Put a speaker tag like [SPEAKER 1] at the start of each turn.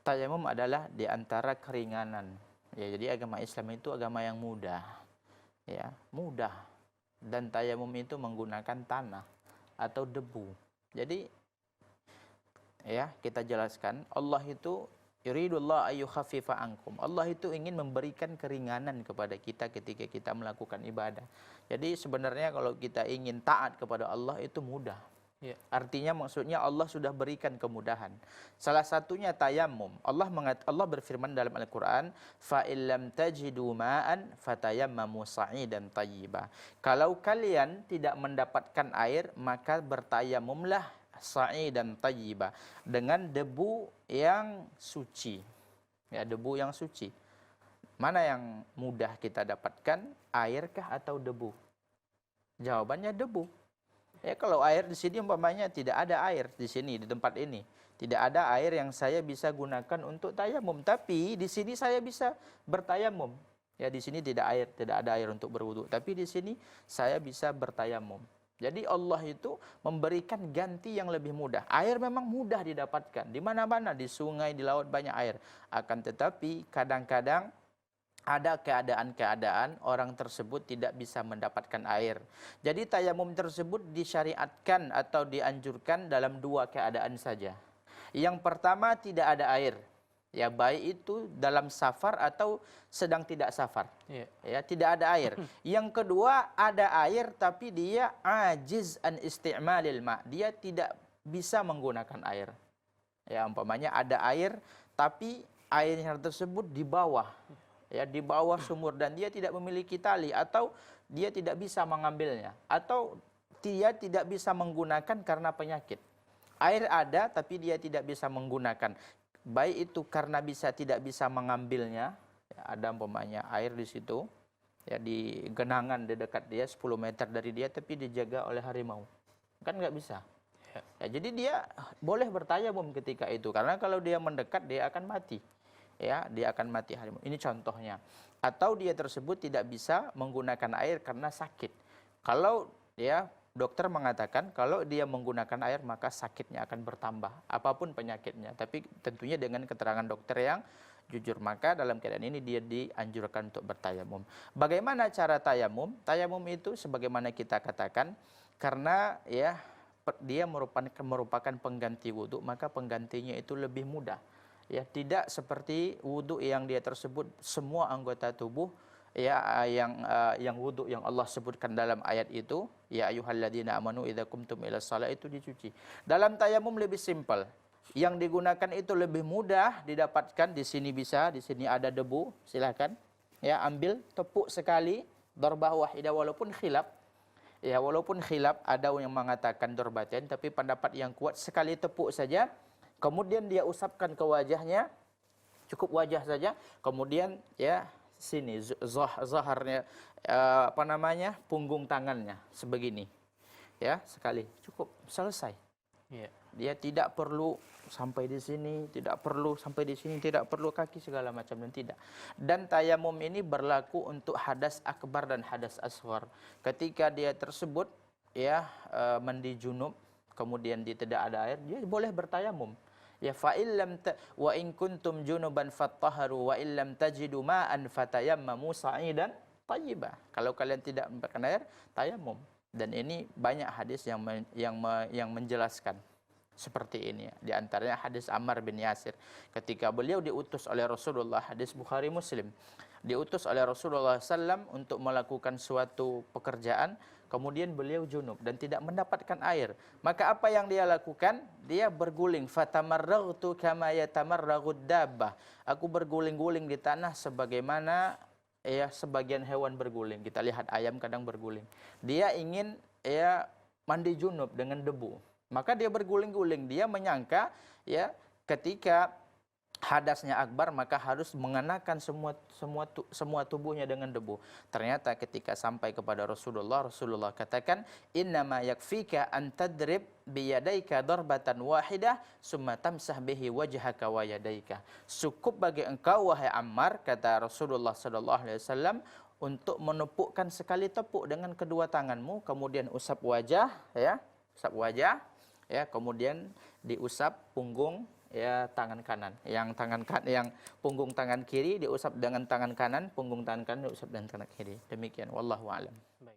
[SPEAKER 1] Tayamum adalah di antara keringanan. Ya, jadi agama Islam itu agama yang mudah. Ya, mudah. Dan tayamum itu menggunakan tanah atau debu. Jadi ya, kita jelaskan, Allah itu yuridullah ayyukhaffifa ankum. Allah itu ingin memberikan keringanan kepada kita ketika kita melakukan ibadah. Jadi sebenarnya kalau kita ingin taat kepada Allah itu mudah.
[SPEAKER 2] Ya.
[SPEAKER 1] Artinya maksudnya Allah sudah berikan kemudahan. Salah satunya tayamum. Allah berfirman dalam Al-Qur'an, "Fa illam tajidu ma'an fatayammamu sa'idan thayyiba." Kalau kalian tidak mendapatkan air, maka bertayamumlah sa'idan thayyiba, dengan debu yang suci. Ya, debu yang suci. Mana yang mudah kita dapatkan, airkah atau debu? Jawabannya debu. Ya, kalau air di sini umpamanya tidak ada air di sini, di tempat ini. Tidak ada air yang saya bisa gunakan untuk tayamum, tapi di sini saya bisa bertayamum. Ya, di sini tidak ada air untuk berwudu, tapi di sini saya bisa bertayamum. Jadi Allah itu memberikan ganti yang lebih mudah. Air memang mudah didapatkan. Di mana-mana, di sungai, di laut banyak air. Akan tetapi kadang-kadang ada keadaan-keadaan orang tersebut tidak bisa mendapatkan air. Jadi tayamum tersebut disyariatkan atau dianjurkan dalam dua keadaan saja. Yang pertama, tidak ada air. Ya, baik itu dalam safar atau sedang tidak safar. Ya, tidak ada air. Yang kedua, ada air tapi dia ajiz an isti'malil ma'. Dia tidak bisa menggunakan air. Ya, umpamanya ada air tapi airnya tersebut di bawah. Ya, di bawah sumur dan dia tidak memiliki tali atau dia tidak bisa mengambilnya atau dia tidak bisa menggunakan karena penyakit. Air ada tapi dia tidak bisa menggunakan. Baik itu karena tidak bisa mengambilnya, ya, ada umpamanya air di situ, ya, di genangan di dekat dia 10 meter dari dia tapi dijaga oleh harimau. Kan nggak bisa. Ya, jadi dia boleh bertayamum ketika itu karena kalau dia mendekat dia akan mati. Ya, dia akan mati harimau. Ini contohnya. Atau dia tersebut tidak bisa menggunakan air karena sakit. Kalau ya dokter mengatakan kalau dia menggunakan air maka sakitnya akan bertambah, apapun penyakitnya. Tapi tentunya dengan keterangan dokter yang jujur. Maka dalam keadaan ini dia dianjurkan untuk bertayamum. Bagaimana cara tayamum? Tayamum itu sebagaimana kita katakan karena ya dia merupakan pengganti wudhu, maka penggantinya itu lebih mudah. Ya, tidak seperti wudhu yang dia tersebut semua anggota tubuh ya yang wudhu yang Allah sebutkan dalam ayat itu, ya ayyuhalladzina amanu idza qumtum ilas shalah, itu dicuci. Dalam tayamum lebih simpel. Yang digunakan itu lebih mudah didapatkan. Di sini bisa, di sini ada debu, silakan. Ya, ambil, tepuk sekali, darbah wahidah, walaupun khilaf. Ya, walaupun khilaf, ada yang mengatakan darbatain, tapi pendapat yang kuat sekali tepuk saja. Kemudian dia usapkan ke wajahnya, cukup wajah saja. Kemudian ya sini zaharnya punggung tangannya sebegini. Ya, sekali cukup selesai. Ya. Dia tidak perlu sampai di sini, tidak perlu sampai di sini, tidak perlu kaki segala macam dan tidak. Dan tayamum ini berlaku untuk hadas akbar dan hadas asghar. Ketika dia tersebut ya mandi junub, kemudian dia tidak ada air, dia boleh bertayamum. Ya, fa illam wa in kuntum junuban fattaharu wa illam tajidu ma'an fatayammamu sa'idan thayyiba. Kalau kalian tidak mendapatkan air, tayamum. Dan ini banyak hadis yang menjelaskan seperti ini. Di antaranya hadis Ammar bin Yasir ketika beliau diutus oleh Rasulullah, hadis Bukhari Muslim. Diutus oleh Rasulullah SAW untuk melakukan suatu pekerjaan, kemudian beliau junub dan tidak mendapatkan air. Maka apa yang dia lakukan? Dia berguling. Fatamarraghtu kama yatamarraghud dabbah. Aku berguling-guling di tanah sebagaimana ya sebagian hewan berguling. Kita lihat ayam kadang berguling. Dia ingin ya mandi junub dengan debu. Maka dia berguling-guling. Dia menyangka ya ketika hadasnya akbar maka harus mengenakan semua tubuhnya dengan debu. Ternyata ketika sampai kepada Rasulullah katakan, innama yakfika an tadrib biyadaika darbatan wahidah summa tamsah bihi wajhaka wa yadaika. Cukup bagi engkau wahai Ammar, kata Rasulullah sallallahu alaihi wasallam, untuk menepukkan sekali tepuk dengan kedua tanganmu, kemudian usap wajah ya, kemudian diusap punggung ya tangan kanan. Yang punggung tangan kiri diusap dengan tangan kanan, punggung tangan kanan diusap dengan tangan kiri. Demikian wallahu a'lam.